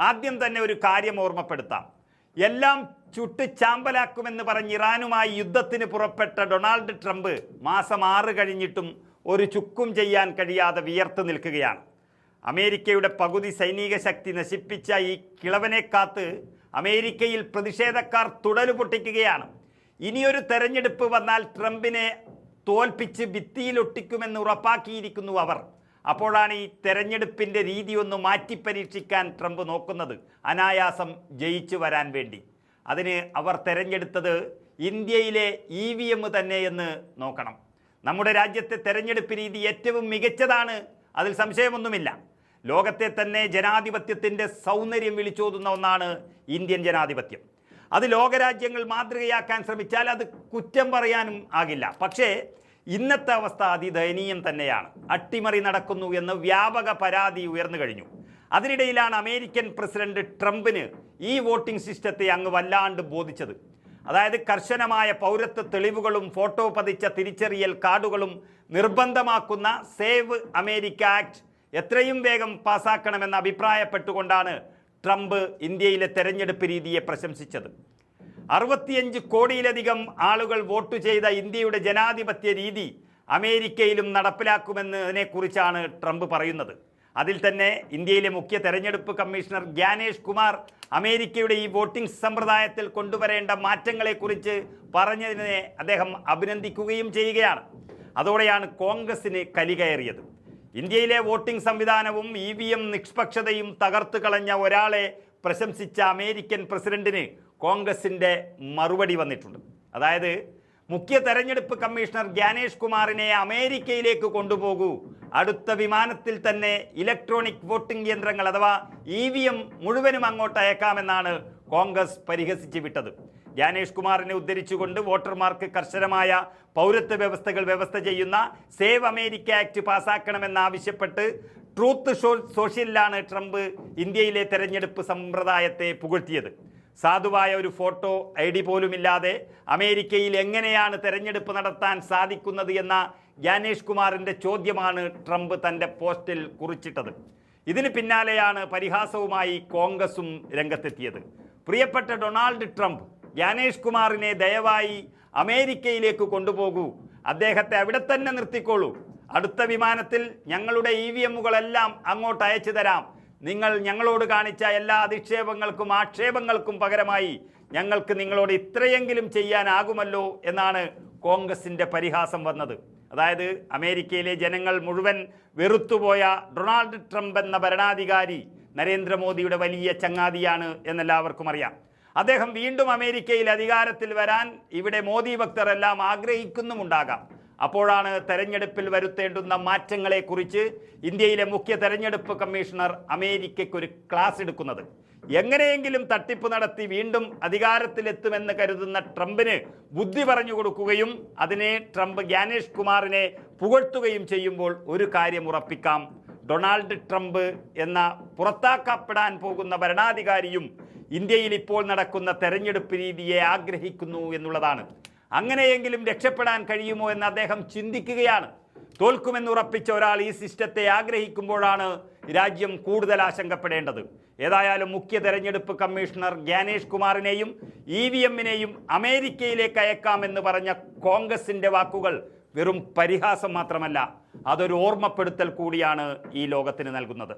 ആദ്യം തന്നെ ഒരു കാര്യം ഓർമ്മപ്പെടുത്താം. എല്ലാം ചുട്ട് ചാമ്പലാക്കുമെന്ന് പറഞ്ഞ് ഇറാനുമായി യുദ്ധത്തിന് പുറപ്പെട്ട ഡൊണാൾഡ് ട്രംപ് മാസം 6 കഴിഞ്ഞിട്ടും ഒരു ചുക്കും ചെയ്യാൻ കഴിയാതെ വിയർത്ത് നിൽക്കുകയാണ്. അമേരിക്കയുടെ പകുതി സൈനിക ശക്തി നശിപ്പിച്ച ഈ കിളവനെ കാത്ത് അമേരിക്കയിൽ പ്രതിഷേധക്കാർ തുടരു പൊട്ടിക്കുകയാണ്. ഇനിയൊരു തെരഞ്ഞെടുപ്പ് വന്നാൽ ട്രംപിനെ തോൽപ്പിച്ച് ഭിത്തിയിലൊട്ടിക്കുമെന്ന് ഉറപ്പാക്കിയിരിക്കുന്നു അവർ. അപ്പോഴാണ് ഈ തെരഞ്ഞെടുപ്പിൻ്റെ രീതി ഒന്ന് മാറ്റി പരീക്ഷിക്കാൻ ട്രംപ് നോക്കുന്നത്, അനായാസം ജയിച്ചു വരാൻ വേണ്ടി. അതിന് അവർ തെരഞ്ഞെടുത്തത് ഇന്ത്യയിലെ EVM തന്നെയെന്ന് നോക്കണം. നമ്മുടെ രാജ്യത്തെ തെരഞ്ഞെടുപ്പ് രീതി ഏറ്റവും മികച്ചതാണ്, അതിൽ സംശയമൊന്നുമില്ല. ലോകത്തെ തന്നെ ജനാധിപത്യത്തിൻ്റെ സൗന്ദര്യം വിളിച്ചോതുന്ന ഒന്നാണ് ഇന്ത്യൻ ജനാധിപത്യം. അത് ലോകരാജ്യങ്ങൾ മാതൃകയാക്കാൻ ശ്രമിച്ചാൽ അത് കുറ്റം പറയാനും ആകില്ല. പക്ഷേ ഇന്നത്തെ അവസ്ഥ അതിദയനീയം തന്നെയാണ്. അട്ടിമറി നടക്കുന്നു എന്ന് വ്യാപക പരാതി ഉയർന്നു കഴിഞ്ഞു. അതിനിടയിലാണ് അമേരിക്കൻ പ്രസിഡന്റ് ട്രംപിന് ഈ വോട്ടിംഗ് സിസ്റ്റത്തെ അങ്ങ് വല്ലാണ്ട് ബോധിച്ചത്. അതായത് കർശനമായ പൗരത്വ തെളിവുകളും ഫോട്ടോ പതിച്ച തിരിച്ചറിയൽ കാർഡുകളും നിർബന്ധമാക്കുന്ന സേവ് അമേരിക്ക ആക്ട് എത്രയും വേഗം പാസാക്കണമെന്ന് അഭിപ്രായപ്പെട്ടുകൊണ്ടാണ് ട്രംപ് ഇന്ത്യയിലെ തെരഞ്ഞെടുപ്പ് രീതിയെ പ്രശംസിച്ചത്. 65 കോടിയിലധികം ആളുകൾ വോട്ട് ചെയ്ത ഇന്ത്യയുടെ ജനാധിപത്യ രീതി അമേരിക്കയിലും നടപ്പിലാക്കുമെന്നതിനെക്കുറിച്ചാണ് ട്രംപ് പറയുന്നത്. അതിൽ തന്നെ ഇന്ത്യയിലെ മുഖ്യ തെരഞ്ഞെടുപ്പ് കമ്മീഷണർ ജ്ഞാനേഷ് കുമാർ അമേരിക്കയുടെ ഈ വോട്ടിംഗ് സമ്പ്രദായത്തിൽ കൊണ്ടുവരേണ്ട മാറ്റങ്ങളെക്കുറിച്ച് പറഞ്ഞതിനെ അദ്ദേഹം അഭിനന്ദിക്കുകയും ചെയ്യുകയാണ്. അതോടെയാണ് കോൺഗ്രസിന് കലി കയറിയത്. ഇന്ത്യയിലെ വോട്ടിംഗ് സംവിധാനവും EVM നിഷ്പക്ഷതയും തകർത്തു കളഞ്ഞ ഒരാളെ പ്രശംസിച്ച അമേരിക്കൻ പ്രസിഡന്റിന് കോൺഗ്രസിൻ്റെ മറുപടി വന്നിട്ടുണ്ട്. അതായത് മുഖ്യ തെരഞ്ഞെടുപ്പ് കമ്മീഷണർ ജ്ഞാനേഷ് കുമാറിനെ അമേരിക്കയിലേക്ക് കൊണ്ടുപോകൂ, അടുത്ത വിമാനത്തിൽ തന്നെ ഇലക്ട്രോണിക് വോട്ടിംഗ് യന്ത്രങ്ങൾ അഥവാ EVM മുഴുവനും അങ്ങോട്ട് അയക്കാമെന്നാണ് കോൺഗ്രസ് പരിഹസിച്ച് വിട്ടത്. ജ്ഞാനേഷ് കുമാറിനെ ഉദ്ധരിച്ചുകൊണ്ട് വോട്ടർമാർക്ക് കർശനമായ പൗരത്വ വ്യവസ്ഥ ചെയ്യുന്ന സേവ് അമേരിക്ക ആക്ട് പാസാക്കണമെന്നാവശ്യപ്പെട്ട് ട്രൂത്ത് സോഷ്യലിലാണ് ട്രംപ് ഇന്ത്യയിലെ തെരഞ്ഞെടുപ്പ് സമ്പ്രദായത്തെ പുകഴ്ത്തിയത്. സാധുവായ ഒരു ഫോട്ടോ ID പോലുമില്ലാതെ അമേരിക്കയിൽ എങ്ങനെയാണ് തെരഞ്ഞെടുപ്പ് നടത്താൻ സാധിക്കുന്നത് എന്ന ജ്ഞാനേഷ് കുമാറിൻ്റെ ചോദ്യമാണ് ട്രംപ് തൻ്റെ പോസ്റ്റിൽ കുറിച്ചിട്ടത്. ഇതിന് പിന്നാലെയാണ് പരിഹാസവുമായി കോൺഗ്രസും രംഗത്തെത്തിയത്. പ്രിയപ്പെട്ട ഡൊണാൾഡ് ട്രംപ്, ജ്ഞാനേഷ് കുമാറിനെ ദയവായി അമേരിക്കയിലേക്ക് കൊണ്ടുപോകൂ, അദ്ദേഹത്തെ അവിടെ തന്നെ നിർത്തിക്കോളൂ, അടുത്ത വിമാനത്തിൽ ഞങ്ങളുടെ EVMകളെല്ലാം അങ്ങോട്ട് അയച്ചു തരാം, നിങ്ങൾ ഞങ്ങളോട് കാണിച്ച എല്ലാ അധിക്ഷേപങ്ങൾക്കും ആക്ഷേപങ്ങൾക്കും പകരമായി ഞങ്ങൾക്ക് നിങ്ങളോട് ഇത്രയെങ്കിലും ചെയ്യാനാകുമല്ലോ എന്നാണ് കോൺഗ്രസിൻ്റെ പരിഹാസം വന്നത്. അതായത് അമേരിക്കയിലെ ജനങ്ങൾ മുഴുവൻ വെറുത്തുപോയ ഡൊണാൾഡ് ട്രംപ് എന്ന ഭരണാധികാരി നരേന്ദ്രമോദിയുടെ വലിയ ചങ്ങാതിയാണ് എന്നെല്ലാവർക്കും അറിയാം. അദ്ദേഹം വീണ്ടും അമേരിക്കയിൽ അധികാരത്തിൽ വരാൻ ഇവിടെ മോദി ഭക്തരെല്ലാം ആഗ്രഹിക്കുന്നുമുണ്ടാകാം. അപ്പോഴാണ് തെരഞ്ഞെടുപ്പിൽ വരുത്തേണ്ടുന്ന മാറ്റങ്ങളെക്കുറിച്ച് ഇന്ത്യയിലെ മുഖ്യ തെരഞ്ഞെടുപ്പ് കമ്മീഷണർ അമേരിക്കയ്ക്കൊരു ക്ലാസ് എടുക്കുന്നത്. എങ്ങനെയെങ്കിലും തട്ടിപ്പ് നടത്തി വീണ്ടും അധികാരത്തിലെത്തുമെന്ന് കരുതുന്ന ട്രംപിന് ബുദ്ധി പറഞ്ഞു കൊടുക്കുകയും അതിനെ ട്രംപ് ജ്ഞാനേഷ് കുമാറിനെ പുകഴ്ത്തുകയും ചെയ്യുമ്പോൾ ഒരു കാര്യം ഉറപ്പിക്കാം, ഡൊണാൾഡ് ട്രംപ് എന്ന പുറത്താക്കപ്പെടാൻ പോകുന്ന ഭരണാധികാരിയും ഇന്ത്യയിൽ ഇപ്പോൾ നടക്കുന്ന തെരഞ്ഞെടുപ്പ് രീതിയെ ആഗ്രഹിക്കുന്നു എന്നുള്ളതാണ്. അങ്ങനെയെങ്കിലും രക്ഷപ്പെടാൻ കഴിയുമോ എന്ന് അദ്ദേഹം ചിന്തിക്കുകയാണ്. തോൽക്കുമെന്ന് ഉറപ്പിച്ച ഒരാൾ ഈ സിസ്റ്റത്തെ ആഗ്രഹിക്കുമ്പോഴാണ് രാജ്യം കൂടുതൽ ആശങ്കപ്പെടേണ്ടത്. ഏതായാലും മുഖ്യ തെരഞ്ഞെടുപ്പ് കമ്മീഷണർ ജ്ഞാനേഷ് കുമാറിനെയും EVMനെയും അമേരിക്കയിലേക്ക് അയക്കാമെന്ന് പറഞ്ഞ കോൺഗ്രസിൻ്റെ വാക്കുകൾ വെറും പരിഹാസം മാത്രമല്ല, അതൊരു ഓർമ്മപ്പെടുത്തൽ കൂടിയാണ് ഈ ലോകത്തിന് നൽകുന്നത്.